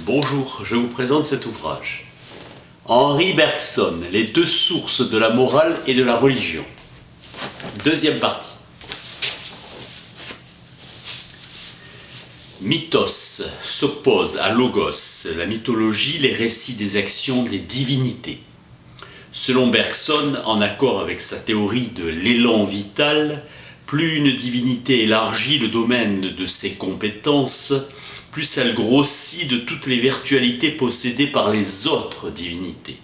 Bonjour, je vous présente cet ouvrage. Henri Bergson, les deux sources de la morale et de la religion. Deuxième partie. Mythos s'oppose à logos, la mythologie, les récits des actions des divinités. Selon Bergson, en accord avec sa théorie de l'élan vital, plus une divinité élargit le domaine de ses compétences, plus elle grossit de toutes les virtualités possédées par les autres divinités.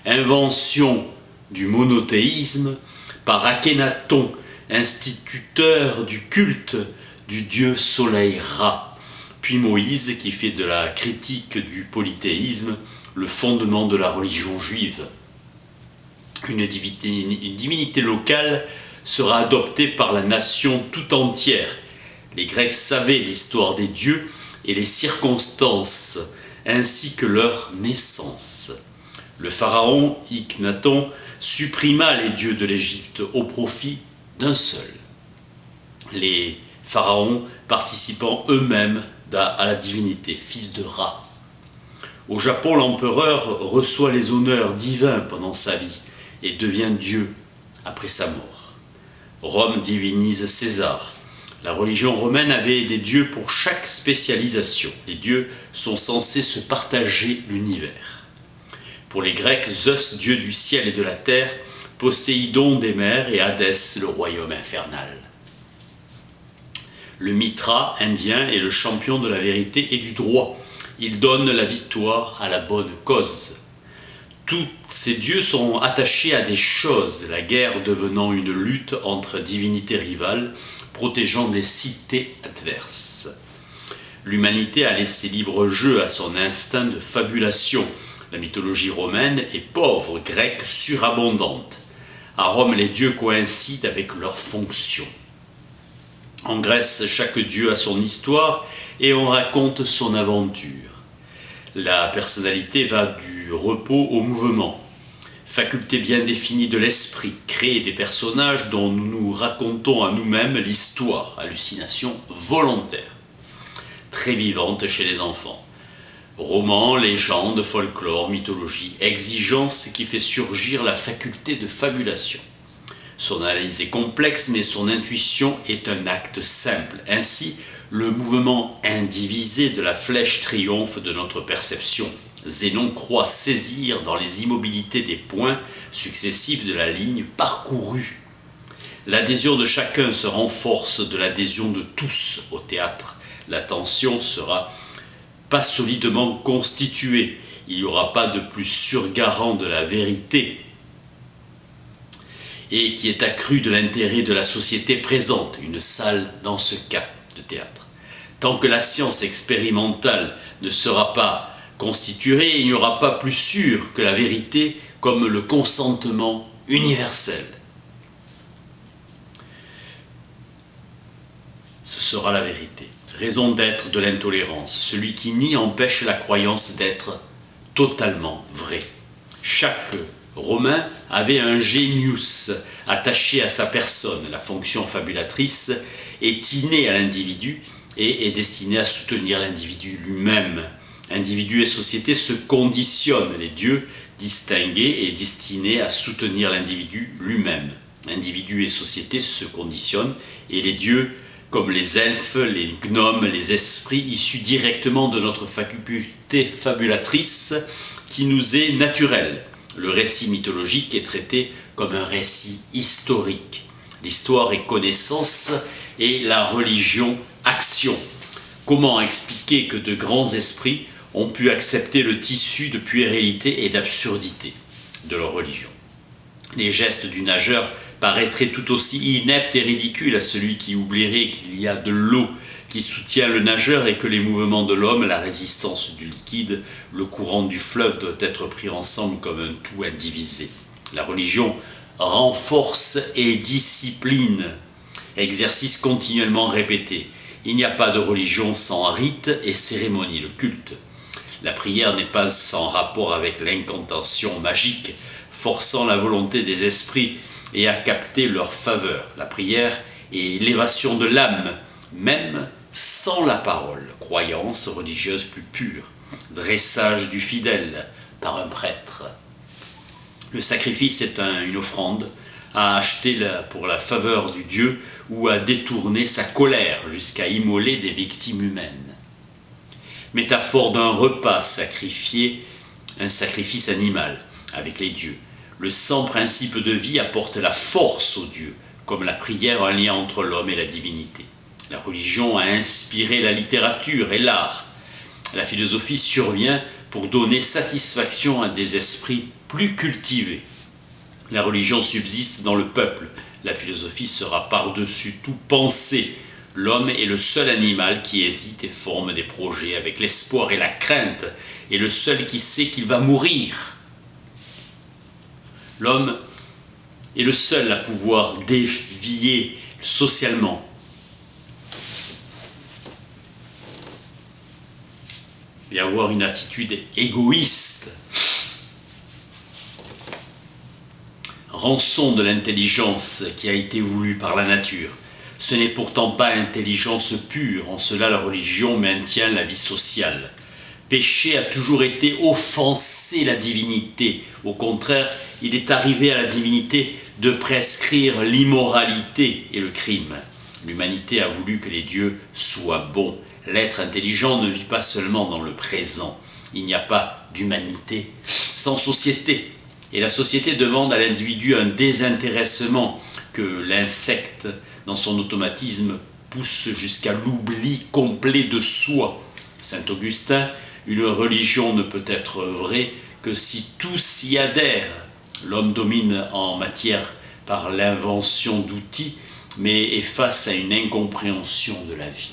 Invention du monothéisme par Akhénaton, instituteur du culte du dieu soleil Ra, puis Moïse qui fait de la critique du polythéisme le fondement de la religion juive. Une divinité locale sera adoptée par la nation tout entière. Les Grecs savaient l'histoire des dieux et les circonstances, ainsi que leur naissance. Le pharaon Akhénaton supprima les dieux de l'Égypte au profit d'un seul. Les pharaons participant eux-mêmes à la divinité, fils de Ra. Au Japon, l'empereur reçoit les honneurs divins pendant sa vie et devient dieu après sa mort. Rome divinise César. La religion romaine avait des dieux pour chaque spécialisation. Les dieux sont censés se partager l'univers. Pour les Grecs, Zeus, dieu du ciel et de la terre, Poséidon des mers et Hadès, le royaume infernal. Le Mitra indien est le champion de la vérité et du droit. Il donne la victoire à la bonne cause. Tous ces dieux sont attachés à des choses, la guerre devenant une lutte entre divinités rivales, protégeant des cités adverses. L'humanité a laissé libre jeu à son instinct de fabulation. La mythologie romaine est pauvre, grecque surabondante. À Rome, les dieux coïncident avec leurs fonctions. En Grèce, chaque dieu a son histoire et on raconte son aventure. La personnalité va du repos au mouvement. Faculté bien définie de l'esprit, créer des personnages dont nous nous racontons à nous-mêmes l'histoire, hallucination volontaire, très vivante chez les enfants. Romans, légendes, folklore, mythologie, exigence qui fait surgir la faculté de fabulation. Son analyse est complexe, mais son intuition est un acte simple. Ainsi, le mouvement indivisé de la flèche triomphe de notre perception. Zénon croit saisir dans les immobilités des points successifs de la ligne parcourue. L'adhésion de chacun se renforce de l'adhésion de tous au théâtre. L'attention sera pas solidement constituée. Il n'y aura pas de plus sûr garant de la vérité et qui est accru de l'intérêt de la société présente, une salle dans ce cas de théâtre. Tant que la science expérimentale ne sera pas constituée, il n'y aura pas plus sûr que la vérité comme le consentement universel. Ce sera la vérité. Raison d'être de l'intolérance. Celui qui nie empêche la croyance d'être totalement vrai. Chaque Romain avait un genius attaché à sa personne. La fonction fabulatrice est innée à l'individu et est destinée à soutenir l'individu lui-même. Individu et société se conditionnent. Les dieux distingués et destinés à soutenir l'individu lui-même. Individu et société se conditionnent et les dieux, comme les elfes, les gnomes, les esprits issus directement de notre faculté fabulatrice qui nous est naturelle. Le récit mythologique est traité comme un récit historique. L'histoire est connaissance et la religion action. Comment expliquer que de grands esprits ont pu accepter le tissu de puérilité et d'absurdité de leur religion? Les gestes du nageur paraîtraient tout aussi ineptes et ridicules à celui qui oublierait qu'il y a de l'eau qui soutient le nageur et que les mouvements de l'homme, la résistance du liquide, le courant du fleuve doivent être pris ensemble comme un tout indivisé. La religion renforce et discipline, exercice continuellement répété. Il n'y a pas de religion sans rite et cérémonie, le culte. La prière n'est pas sans rapport avec l'incantation magique, forçant la volonté des esprits et à capter leur faveur. La prière est l'élévation de l'âme, même sans la parole, croyance religieuse plus pure. dressage du fidèle par un prêtre. Le sacrifice est une offrande à acheter pour la faveur du Dieu ou à détourner sa colère jusqu'à immoler des victimes humaines. Métaphore d'un repas sacrifié, un sacrifice animal avec les dieux. Le sang, principe de vie, apporte la force aux dieux, comme la prière, un lien entre l'homme et la divinité. La religion a inspiré la littérature et l'art. La philosophie survient pour donner satisfaction à des esprits plus cultivés. La religion subsiste dans le peuple. La philosophie sera par-dessus tout pensée. L'homme est le seul animal qui hésite et forme des projets avec l'espoir et la crainte, et le seul qui sait qu'il va mourir. L'homme est le seul à pouvoir dévier socialement. Et avoir une attitude égoïste. Rançon de l'intelligence qui a été voulue par la nature. Ce n'est pourtant pas intelligence pure, en cela la religion maintient la vie sociale. Péché a toujours été offenser la divinité. Au contraire, il est arrivé à la divinité de prescrire l'immoralité et le crime. L'humanité a voulu que les dieux soient bons. L'être intelligent ne vit pas seulement dans le présent. Il n'y a pas d'humanité sans société. Et la société demande à l'individu un désintéressement que l'insecte, dans son automatisme, pousse jusqu'à l'oubli complet de soi. Saint Augustin, une religion ne peut être vraie que si tous y adhèrent. L'homme domine en matière par l'invention d'outils, mais est face à une incompréhension de la vie.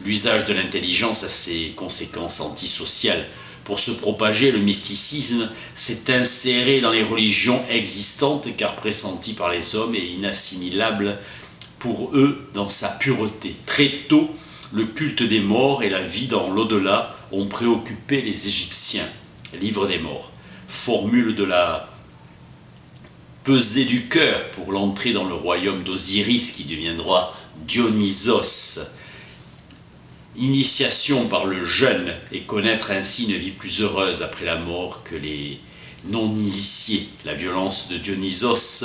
L'usage de l'intelligence a ses conséquences antisociales. Pour se propager, le mysticisme s'est inséré dans les religions existantes car pressenti par les hommes et inassimilable pour eux dans sa pureté. Très tôt, le culte des morts et la vie dans l'au-delà ont préoccupé les Égyptiens. Livre des morts, formule de la pesée du cœur pour l'entrée dans le royaume d'Osiris qui deviendra Dionysos. Initiation par le jeûne et connaître ainsi une vie plus heureuse après la mort que les non-initiés. La violence de Dionysos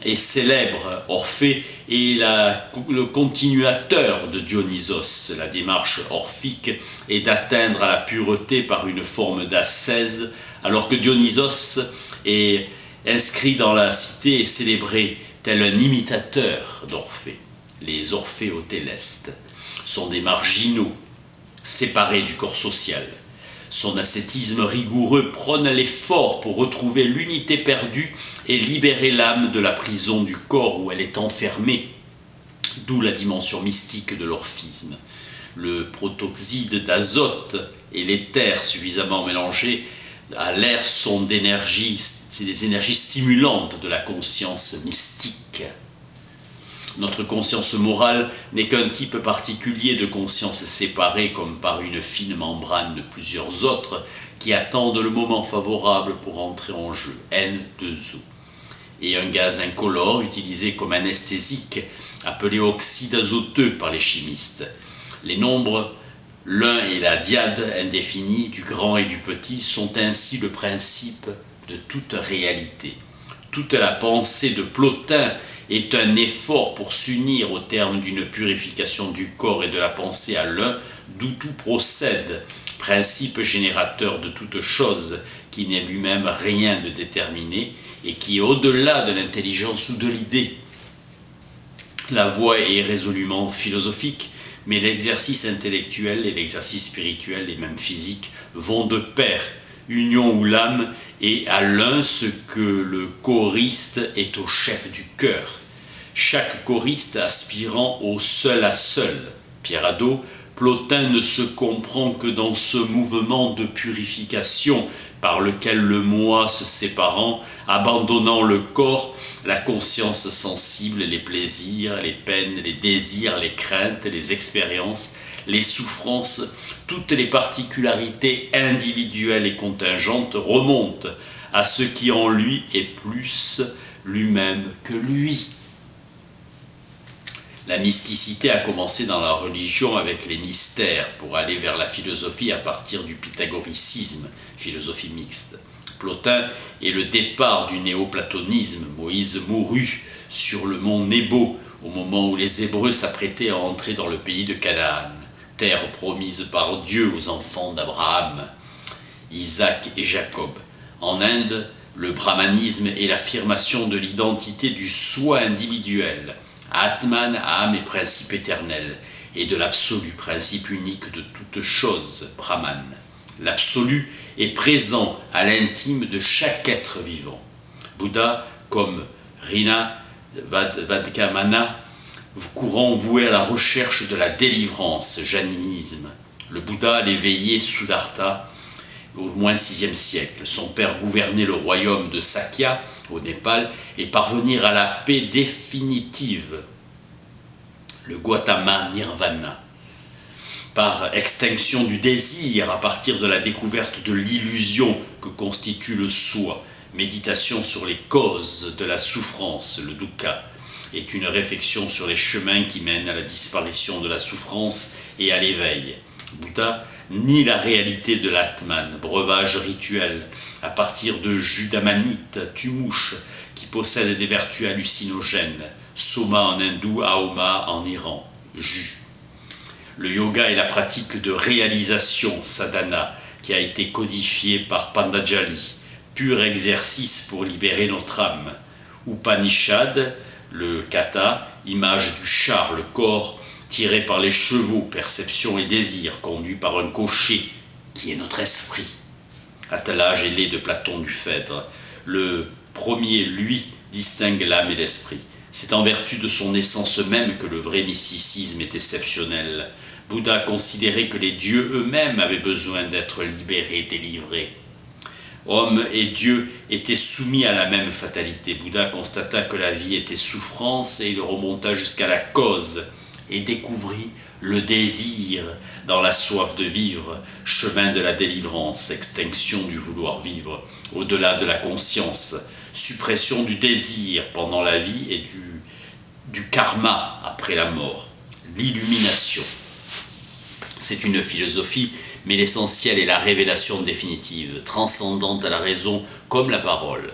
est célèbre. Orphée est le continuateur de Dionysos. La démarche orphique est d'atteindre à la pureté par une forme d'ascèse, alors que Dionysos est inscrit dans la cité et célébré tel un imitateur d'Orphée. Les orphéotélestes sont des marginaux, séparés du corps social. Son ascétisme rigoureux prône l'effort pour retrouver l'unité perdue et libérer l'âme de la prison du corps où elle est enfermée, d'où la dimension mystique de l'orphisme. Le protoxyde d'azote et l'éther suffisamment mélangés à l'air sont d'énergie, c'est des énergies stimulantes de la conscience mystique. Notre conscience morale n'est qu'un type particulier de conscience séparée comme par une fine membrane de plusieurs autres qui attendent le moment favorable pour entrer en jeu, N2O. Et un gaz incolore utilisé comme anesthésique, appelé oxyde azoteux par les chimistes. Les nombres, l'un et la diade indéfinie du grand et du petit, sont ainsi le principe de toute réalité. Toute la pensée de Plotin est un effort pour s'unir au terme d'une purification du corps et de la pensée à l'un, d'où tout procède, principe générateur de toute chose, qui n'est lui-même rien de déterminé et qui est au-delà de l'intelligence ou de l'idée. La voie est résolument philosophique, mais l'exercice intellectuel et l'exercice spirituel et même physique vont de pair, union où l'âme est à l'un ce que le choriste est au chef du chœur. Chaque choriste aspirant au seul à seul. Pierre Hadot, Plotin ne se comprend que dans ce mouvement de purification par lequel le moi se séparant, abandonnant le corps, la conscience sensible, les plaisirs, les peines, les désirs, les craintes, les expériences, les souffrances, toutes les particularités individuelles et contingentes remontent à ce qui en lui est plus lui-même que lui. La mysticité a commencé dans la religion avec les mystères pour aller vers la philosophie à partir du pythagoricisme, philosophie mixte. Plotin est le départ du néoplatonisme. Moïse mourut sur le mont Nebo au moment où les Hébreux s'apprêtaient à entrer dans le pays de Canaan, terre promise par Dieu aux enfants d'Abraham, Isaac et Jacob. En Inde, le brahmanisme est l'affirmation de l'identité du soi individuel, Atman, âme et principe éternel, et de l'absolu, principe unique de toute chose, Brahman. L'absolu est présent à l'intime de chaque être vivant. Bouddha, comme Rina Vadkamana, courant voué à la recherche de la délivrance, jainisme. Le Bouddha, l'éveillé Siddhartha, au moins 6e siècle. Son père gouvernait le royaume de Sakya, au Népal, et parvenir à la paix définitive, le Gautama Nirvana, par extinction du désir à partir de la découverte de l'illusion que constitue le soi. Méditation sur les causes de la souffrance, le dukkha, est une réflexion sur les chemins qui mènent à la disparition de la souffrance et à l'éveil. Bouddha nie la réalité de l'Atman, breuvage rituel à partir de jus d'amanite, tumouche, qui possède des vertus hallucinogènes, soma en hindou, aoma en Iran, jus. Le yoga est la pratique de réalisation, sadhana, qui a été codifiée par Patanjali, pur exercice pour libérer notre âme. Upanishad, le kata, image du char, le corps, tiré par les chevaux, perception et désir, conduit par un cocher, qui est notre esprit. Attelage et lait de Platon du Phèdre. Le premier, lui, distingue l'âme et l'esprit. C'est en vertu de son essence même que le vrai mysticisme est exceptionnel. Bouddha considérait que les dieux eux-mêmes avaient besoin d'être libérés, délivrés. Homme et Dieu étaient soumis à la même fatalité. Bouddha constata que la vie était souffrance et il remonta jusqu'à la cause et découvrit le désir dans la soif de vivre, chemin de la délivrance, extinction du vouloir vivre, au-delà de la conscience, suppression du désir pendant la vie et du karma après la mort, l'illumination. C'est une philosophie, mais l'essentiel est la révélation définitive, transcendante à la raison comme la parole.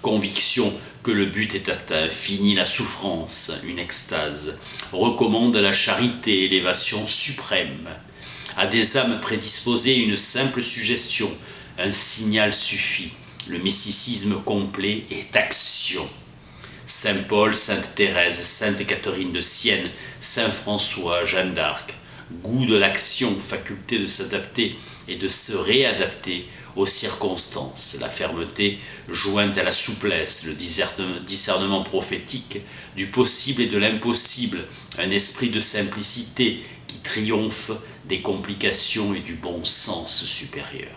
Conviction que le but est atteint, finit la souffrance, une extase, recommande la charité, élévation suprême. À des âmes prédisposées, une simple suggestion, un signal suffit. Le mysticisme complet est action. Saint Paul, Sainte Thérèse, Sainte Catherine de Sienne, Saint François, Jeanne d'Arc. Goût de l'action, faculté de s'adapter et de se réadapter aux circonstances, la fermeté jointe à la souplesse, le discernement prophétique du possible et de l'impossible, un esprit de simplicité qui triomphe des complications et du bon sens supérieur.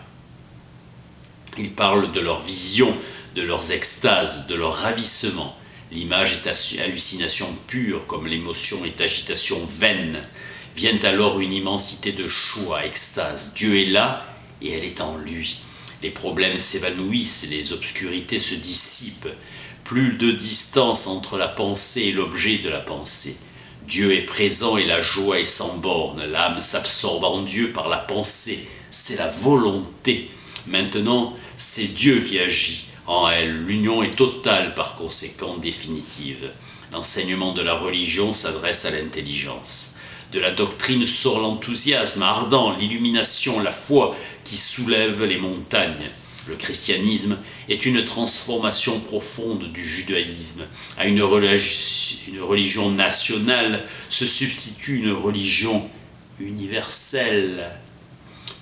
Ils parlent de leur vision, de leurs extases, de leur ravissement. L'image est hallucination pure, comme l'émotion est agitation vaine. Vient alors une immensité de choix, extase. Dieu est là et elle est en lui. Les problèmes s'évanouissent, les obscurités se dissipent. Plus de distance entre la pensée et l'objet de la pensée. Dieu est présent et la joie est sans borne. L'âme s'absorbe en Dieu par la pensée. C'est la volonté. Maintenant, c'est Dieu qui agit en elle. L'union est totale, par conséquent définitive. L'enseignement de la religion s'adresse à l'intelligence. De la doctrine sort l'enthousiasme ardent, l'illumination, la foi qui soulève les montagnes. Le christianisme est une transformation profonde du judaïsme. À une religion nationale se substitue une religion universelle.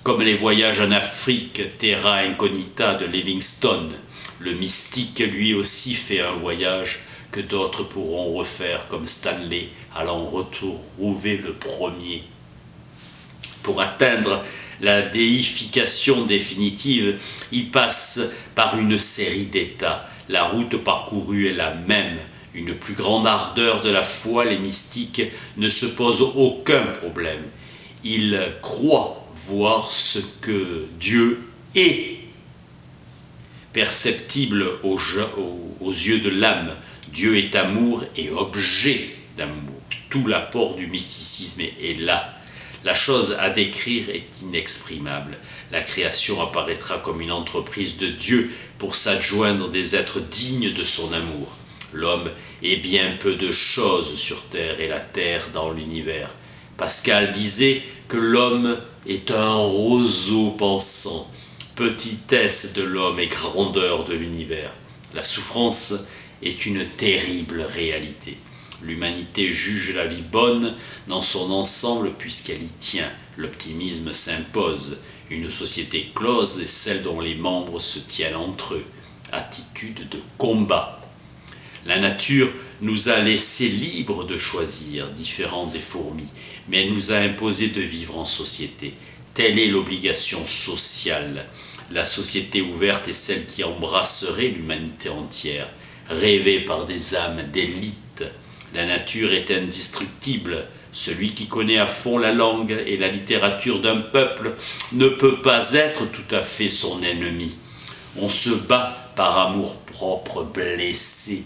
Comme les voyages en Afrique, Terra Incognita de Livingstone, le mystique lui aussi fait un voyage que d'autres pourront refaire comme Stanley, allant retrouver le premier. Pour atteindre la déification définitive, il passe par une série d'états. La route parcourue est la même. Une plus grande ardeur de la foi, les mystiques ne se posent aucun problème. Ils croient voir ce que Dieu est, perceptible aux yeux de l'âme. Dieu est amour et objet d'amour. tout l'apport du mysticisme est là. La chose à décrire est inexprimable. La création apparaîtra comme une entreprise de Dieu pour s'adjoindre des êtres dignes de son amour. L'homme est bien peu de choses sur terre et la terre dans l'univers. Pascal disait que l'homme est un roseau pensant, petitesse de l'homme et grandeur de l'univers. La souffrance est une terrible réalité. L'humanité juge la vie bonne dans son ensemble puisqu'elle y tient. L'optimisme s'impose. Une société close est celle dont les membres se tiennent entre eux. Attitude de combat. La nature nous a laissés libres de choisir, différents des fourmis, mais elle nous a imposé de vivre en société. Telle est l'obligation sociale. La société ouverte est celle qui embrasserait l'humanité entière, rêvée par des âmes d'élite. La nature est indestructible. Celui qui connaît à fond la langue et la littérature d'un peuple ne peut pas être tout à fait son ennemi. On se bat par amour-propre blessé.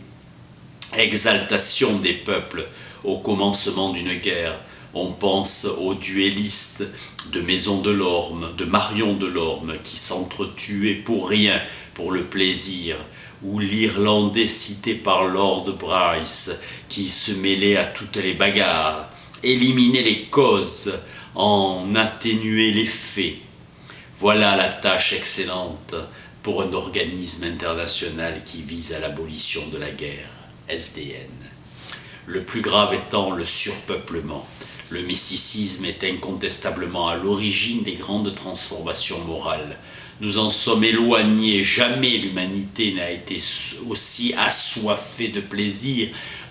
Exaltation des peuples au commencement d'une guerre. On pense aux duellistes de Maison Delorme, de Marion Delorme, qui s'entretuaient pour rien, pour le plaisir, ou l'Irlandais cité par Lord Bryce, qui se mêlait à toutes les bagarres, éliminait les causes, en atténuait les faits. Voilà la tâche excellente pour un organisme international qui vise à l'abolition de la guerre, SDN. Le plus grave étant le surpeuplement. Le mysticisme est incontestablement à l'origine des grandes transformations morales. Nous en sommes éloignés, jamais l'humanité n'a été aussi assoiffée de plaisir,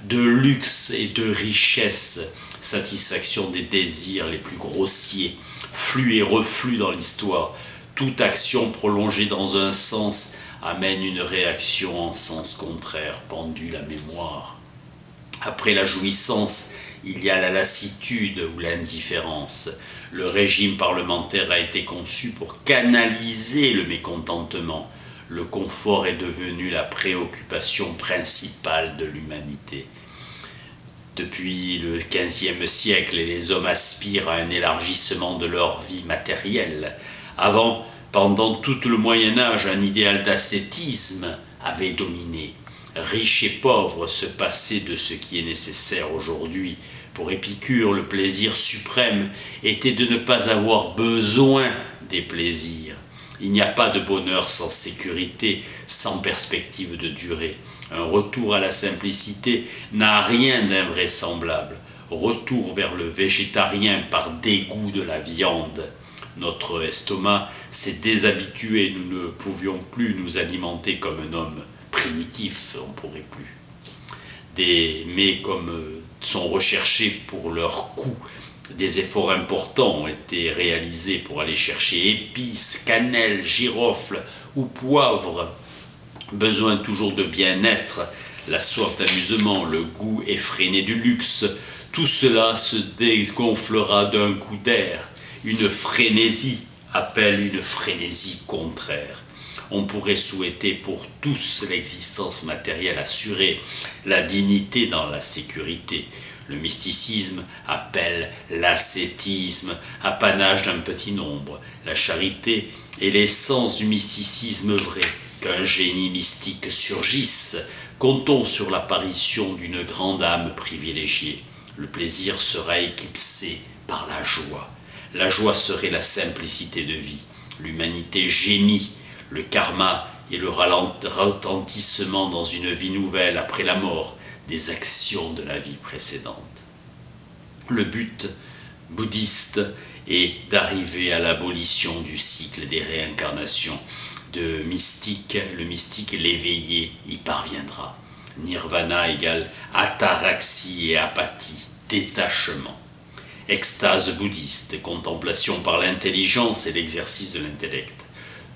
de luxe et de richesse, satisfaction des désirs les plus grossiers, flux et reflux dans l'histoire. Toute action prolongée dans un sens amène une réaction en sens contraire, pendule à mémoire. Après la jouissance, il y a la lassitude ou l'indifférence. Le régime parlementaire a été conçu pour canaliser le mécontentement. Le confort est devenu la préoccupation principale de l'humanité. Depuis le XVe siècle, les hommes aspirent à un élargissement de leur vie matérielle. Avant, pendant tout le Moyen-Âge, un idéal d'ascétisme avait dominé. Riches et pauvres se passaient de ce qui est nécessaire aujourd'hui. Pour Épicure, le plaisir suprême était de ne pas avoir besoin des plaisirs. Il n'y a pas de bonheur sans sécurité, sans perspective de durée. Un retour à la simplicité n'a rien d'invraisemblable. Retour vers le végétarien par dégoût de la viande. Notre estomac s'est déshabitué, nous ne pouvions plus nous alimenter comme un homme primitif, on ne pourrait plus. Des mets comme sont recherchés pour leur coût. Des efforts importants ont été réalisés pour aller chercher épices, cannelle, girofle ou poivre. Besoin toujours de bien-être, la soif d'amusement, le goût effréné du luxe. Tout cela se dégonflera d'un coup d'air. Une frénésie appelle une frénésie contraire. On pourrait souhaiter pour tous l'existence matérielle assurée, la dignité dans la sécurité. Le mysticisme appelle l'ascétisme, apanage d'un petit nombre. La charité est l'essence du mysticisme vrai. Qu'un génie mystique surgisse, comptons sur l'apparition d'une grande âme privilégiée. Le plaisir sera éclipsé par la joie. La joie serait la simplicité de vie. L'humanité gémit. Le karma et le retentissement dans une vie nouvelle après la mort des actions de la vie précédente. Le but bouddhiste est d'arriver à l'abolition du cycle des réincarnations. Le mystique l'éveillé y parviendra. Nirvana égale ataraxie et apathie, détachement. Extase bouddhiste, contemplation par l'intelligence et l'exercice de l'intellect.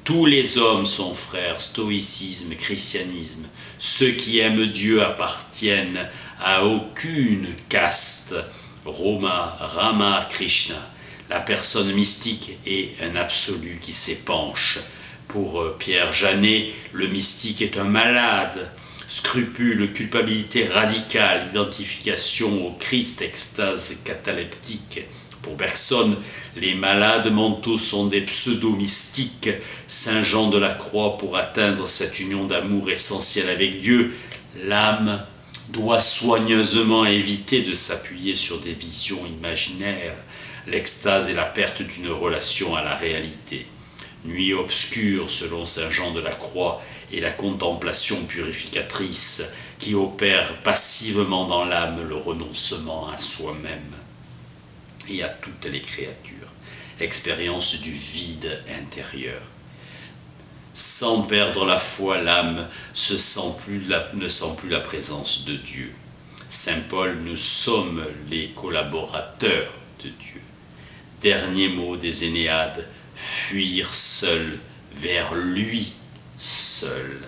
Tous les hommes sont frères, stoïcisme, christianisme. Ceux qui aiment Dieu appartiennent à aucune caste. Rama, Krishna. La personne mystique est un absolu qui s'épanche. Pour Pierre Janet, le mystique est un malade. Scrupule, culpabilité radicale, identification au Christ, extase cataleptique. Pour Bergson, les malades mentaux sont des pseudo-mystiques. Saint Jean de la Croix, pour atteindre cette union d'amour essentielle avec Dieu, l'âme doit soigneusement éviter de s'appuyer sur des visions imaginaires. L'extase est la perte d'une relation à la réalité. Nuit obscure, selon Saint Jean de la Croix, est la contemplation purificatrice qui opère passivement dans l'âme le renoncement à soi-même et à toutes les créatures, expérience du vide intérieur. Sans perdre la foi, l'âme ne sent plus la présence de Dieu. Saint Paul, nous sommes les collaborateurs de Dieu. Dernier mot des Énéades, fuir seul vers lui seul.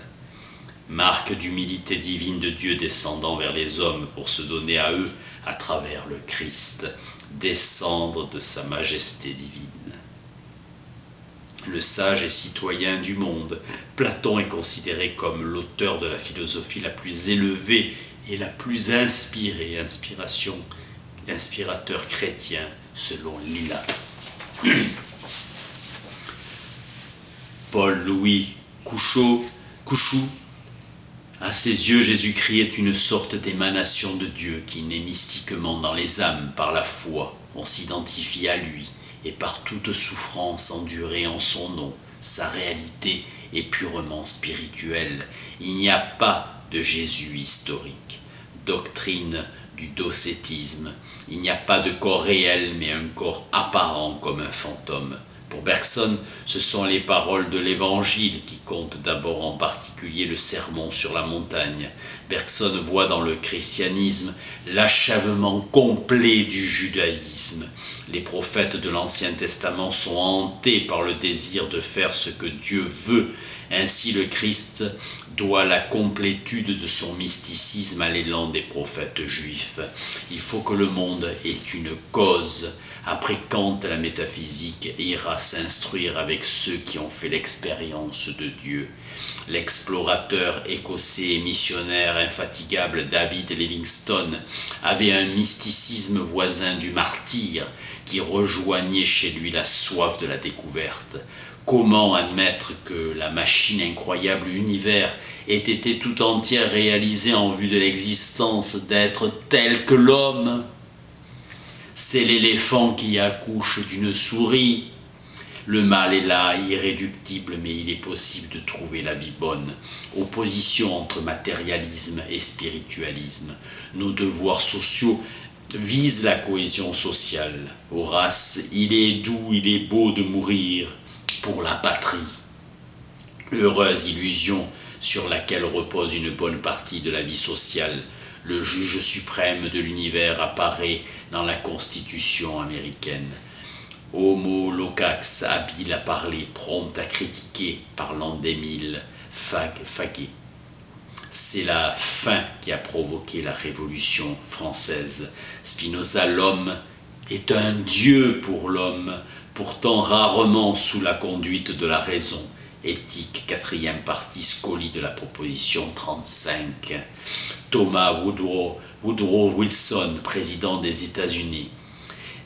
Marque d'humilité divine de Dieu descendant vers les hommes pour se donner à eux à travers le Christ, descendre de sa majesté divine. Le sage est citoyen du monde. Platon est considéré comme l'auteur de la philosophie la plus élevée et la plus inspirée, inspirateur chrétien selon Lila. Paul-Louis Couchou, à ses yeux, Jésus-Christ est une sorte d'émanation de Dieu qui naît mystiquement dans les âmes par la foi. On s'identifie à lui et par toute souffrance endurée en son nom. Sa réalité est purement spirituelle. Il n'y a pas de Jésus historique. Doctrine du docétisme. Il n'y a pas de corps réel, mais un corps apparent comme un fantôme. Pour Bergson, ce sont les paroles de l'Évangile qui comptent d'abord, en particulier le sermon sur la montagne. Bergson voit dans le christianisme l'achèvement complet du judaïsme. Les prophètes de l'Ancien Testament sont hantés par le désir de faire ce que Dieu veut. Ainsi, le Christ doit la complétude de son mysticisme à l'élan des prophètes juifs. Il faut que le monde ait une cause. Après Kant, la métaphysique ira s'instruire avec ceux qui ont fait l'expérience de Dieu. L'explorateur écossais et missionnaire infatigable David Livingstone avait un mysticisme voisin du martyr qui rejoignait chez lui la soif de la découverte. Comment admettre que la machine incroyable univers ait été tout entière réalisée en vue de l'existence d'êtres tels que l'homme ? C'est l'éléphant qui accouche d'une souris. Le mal est là, irréductible, mais il est possible de trouver la vie bonne. Opposition entre matérialisme et spiritualisme. Nos devoirs sociaux visent la cohésion sociale. Horace, il est doux, il est beau de mourir pour la patrie. Heureuse illusion sur laquelle repose une bonne partie de la vie sociale. Le juge suprême de l'univers apparaît dans la Constitution américaine. Homo loquax, habile à parler, prompt à critiquer, parlant d'Émile Faguet. C'est la faim qui a provoqué la Révolution française. Spinoza, l'homme est un dieu pour l'homme, pourtant rarement sous la conduite de la raison. Éthique, 4e partie, Scoli de la proposition 35. Thomas Woodrow Wilson, président des États-Unis,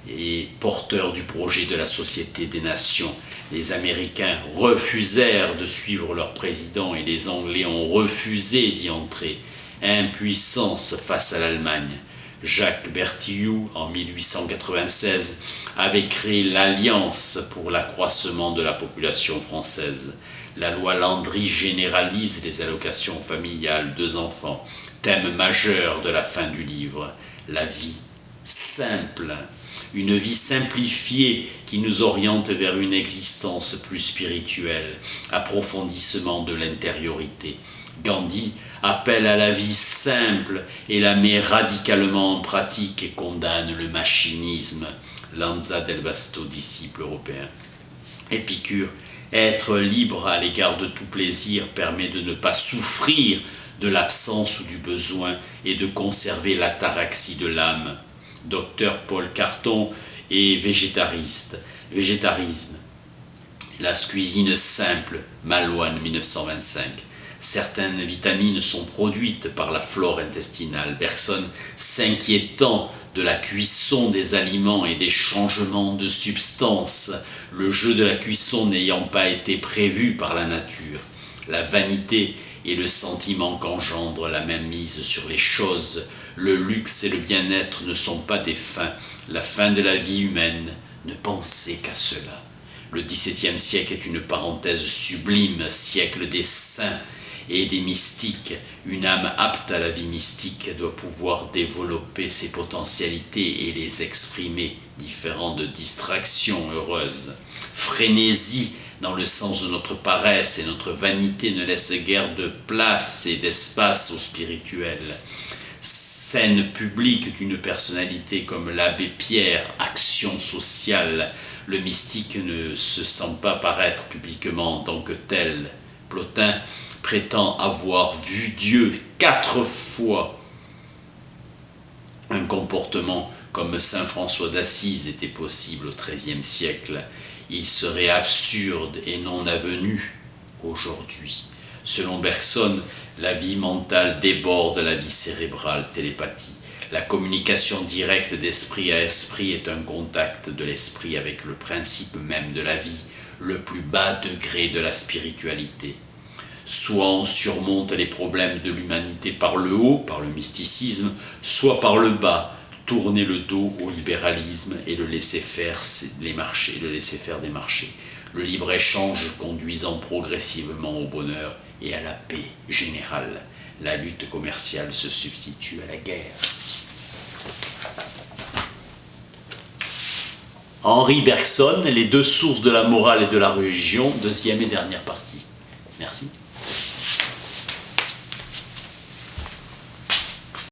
et porteur du projet de la Société des Nations. Les Américains refusèrent de suivre leur président et les Anglais ont refusé d'y entrer. Impuissance face à l'Allemagne. Jacques Bertillou, en 1896, avait créé l'Alliance pour l'accroissement de la population française. La loi Landry généralise les allocations familiales, 2 enfants. Thème majeur de la fin du livre, la vie simple. Une vie simplifiée qui nous oriente vers une existence plus spirituelle, approfondissement de l'intériorité. Gandhi appelle à la vie simple et la met radicalement en pratique et condamne le machinisme. Lanza del Vasto, disciple européen. Épicure, être libre à l'égard de tout plaisir permet de ne pas souffrir de l'absence ou du besoin et de conserver l'ataraxie de l'âme. Docteur Paul Carton est végétarisme. La cuisine simple, Malouane 1925. Certaines vitamines sont produites par la flore intestinale. Bergson, s'inquiétant de la cuisson des aliments et des changements de substance, le jeu de la cuisson n'ayant pas été prévu par la nature. La vanité et le sentiment qu'engendre la mainmise sur les choses, le luxe et le bien-être ne sont pas des fins. La fin de la vie humaine, ne pensez qu'à cela. Le XVIIe siècle est une parenthèse sublime, siècle des saints et des mystiques. Une âme apte à la vie mystique doit pouvoir développer ses potentialités et les exprimer, différent de distractions heureuses. Frénésie dans le sens de notre paresse et notre vanité ne laisse guère de place et d'espace au spirituel. Scène publique d'une personnalité comme l'abbé Pierre, action sociale, le mystique ne se sent pas paraître publiquement en tant que tel. Plotin prétend avoir vu Dieu 4 fois. Un comportement comme saint François d'Assise était possible au XIIIe siècle. Il serait absurde et non avenu aujourd'hui. Selon Bergson, la vie mentale déborde la vie cérébrale, télépathie. La communication directe d'esprit à esprit est un contact de l'esprit avec le principe même de la vie, le plus bas degré de la spiritualité. Soit on surmonte les problèmes de l'humanité par le haut, par le mysticisme, soit par le bas, tourner le dos au libéralisme et le laisser faire des marchés, le libre-échange conduisant progressivement au bonheur et à la paix générale. La lutte commerciale se substitue à la guerre. Henri Bergson, Les deux sources de la morale et de la religion, deuxième et dernière partie. Merci.